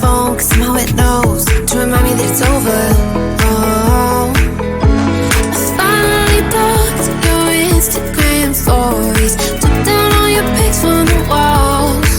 phone, cause somehow it knows to remind me that it's over. Oh, I finally blocked your Instagram stories, took down all your pics from the walls.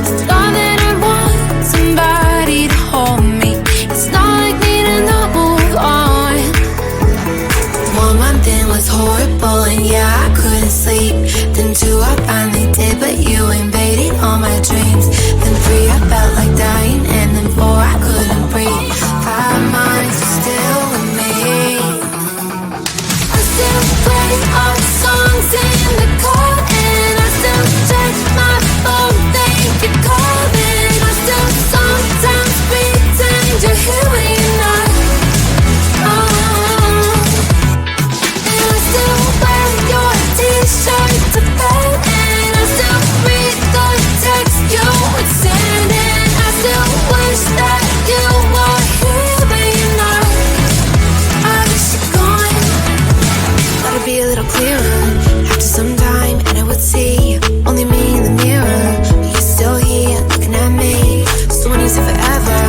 I thought that I'd want somebody to hold me. It's not like me to not move on. 1 month in was horrible and yeah, I couldn't sleep. Then 2 I finally did, but you invaded all my dreams. Then 3 I felt like dying, and then 4 I couldn't breathe. 5 months you're still with me. I still play all the songs in the car, and I still check my phone, think you're calling. I still sometimes pretend you're here when you're not. And I still wear your t-shirt to bed, and I still read the text you would send, and I still wish that you were here but you're not. I wish you're gone. Thought it'd be a little clearer after some time, and I would see only me in the mirror, but you're still here looking at me. So when you said forever,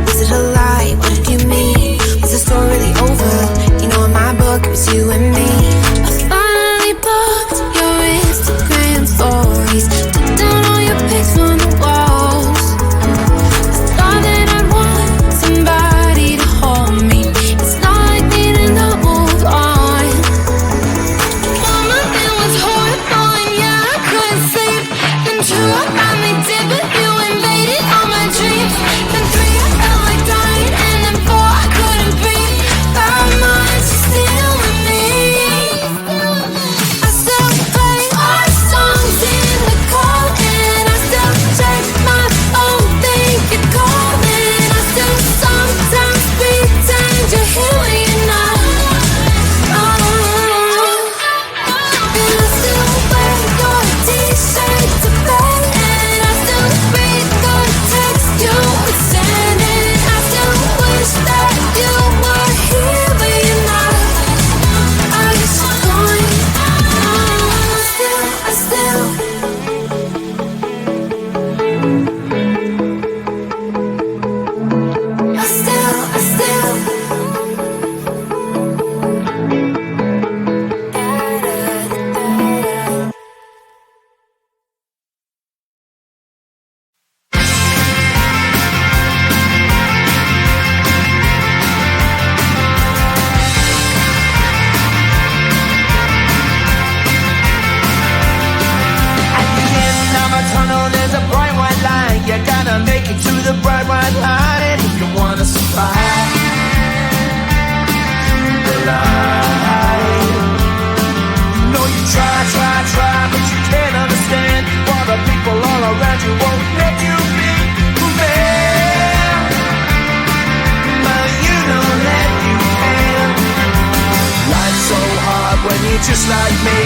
was it a lie? What did you mean? Was the story really over? You know in my book it was you and me. I finally blocked your Instagram stories, took down all your pics from the walls. I thought that I'd want somebody to hold me. It's not like me to not move on. 1 month it was horrible and yeah, I couldn't sleep. Then 2 I finally did, but you invaded all my dreams. Then 3 I felt like dying, and then 4 I couldn't breathe. 5 months you're still with me. I still play our songs in the car, and I still check my phone, think you're calling. I still sometimes pretend you're here when you're not. And I still wear your t-shirt to bed, and I still read the text you would send, and I still wish that you were here but you're not. I wish you're gone. I still At the end of a tunnel, there's a bright white line. You gotta make it to the bright white line if you wanna survive. The line. You know you try, but you can't understand why the people all around you won't let you be who man. But you know that you can. Life's so hard when you're just like me,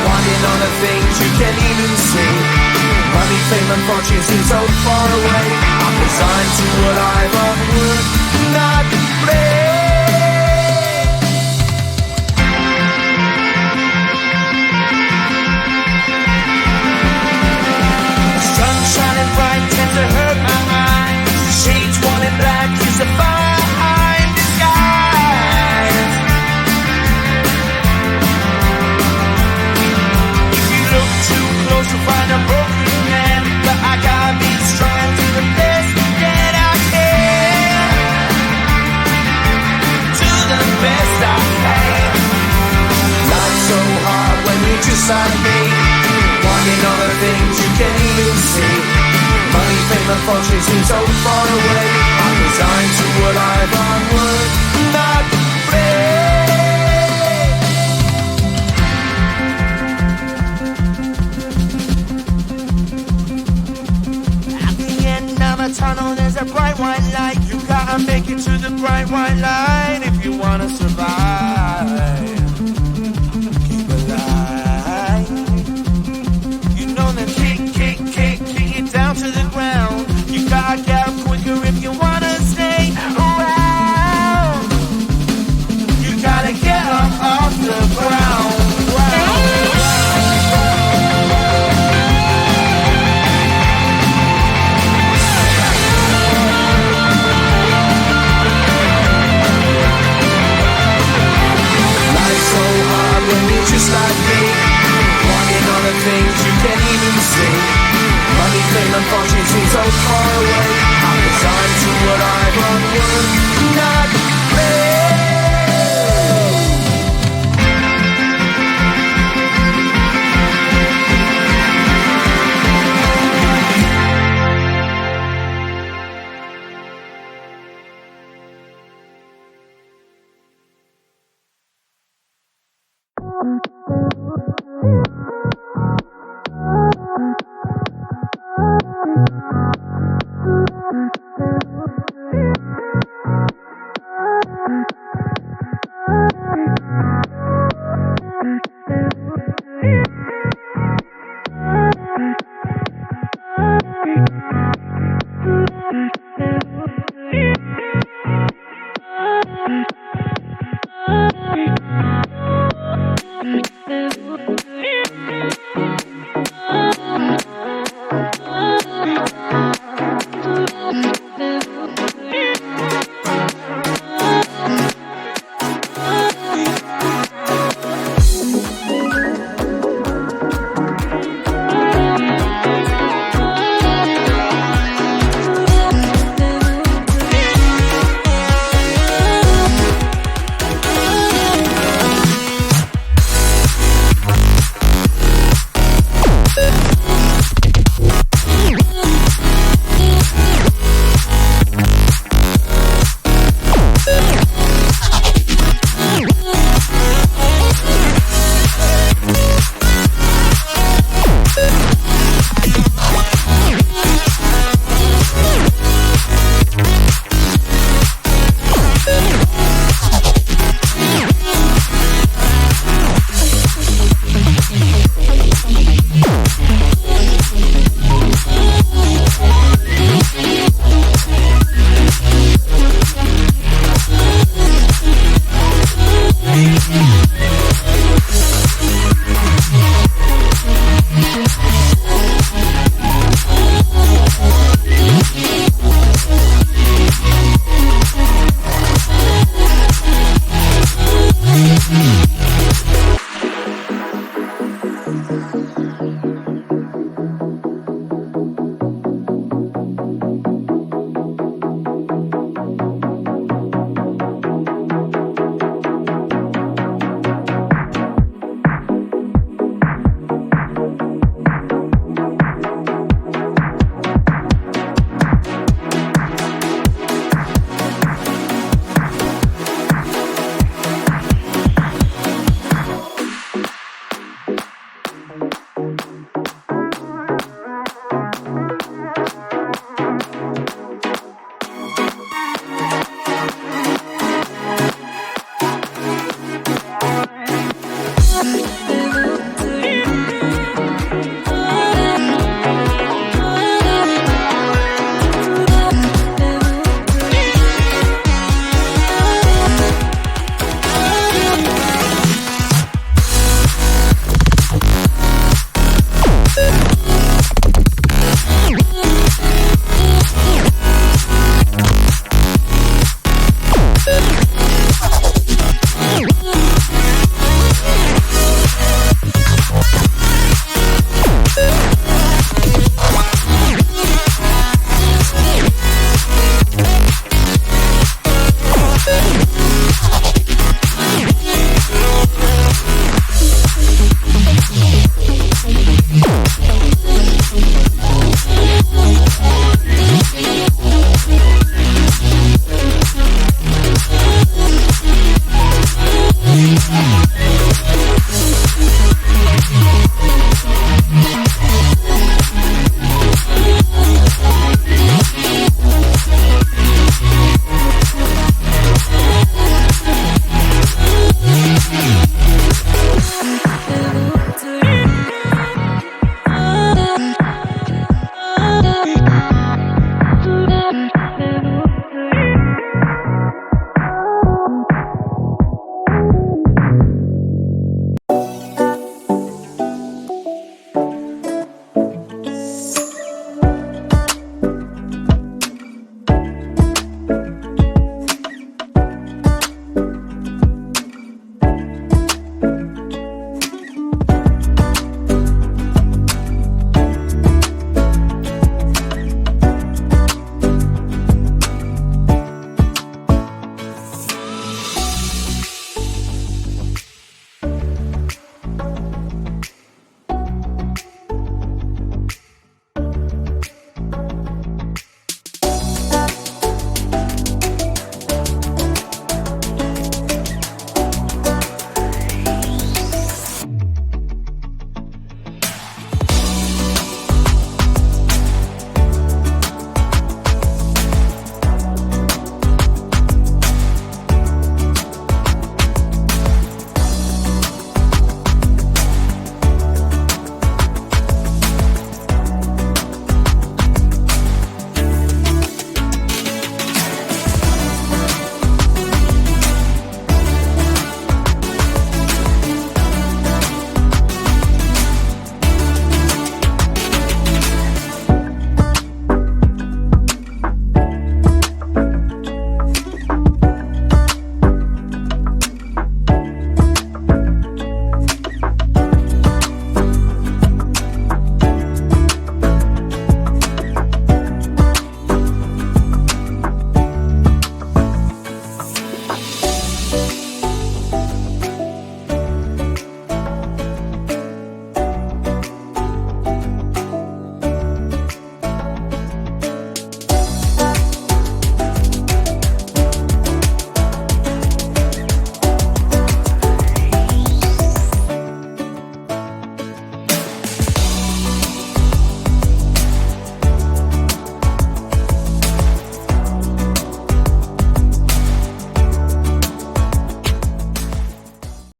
wanting all the things you can't even see. Money, fame and fortune seem so far away. I'm resigned to a life of work, not play. Sun shining bright tends to hurt my eyes. Shades worn in black is a fine disguise. If you look too close, you'll find a broken man. But I gotta be strong to the best that I can. To the best I can. Life's so hard when you're just like me, wanting all the things you can't even see. Money, fame and fortune seem so far away. I'm resigned to a life on work, not play. At the end of a tunnel, there's a bright white light. You gotta make it to the bright white light if you wanna survive. Keep alive. You know that kick it down to the ground. You gotta get up quicker if you wanna stay around. You gotta get up off the ground.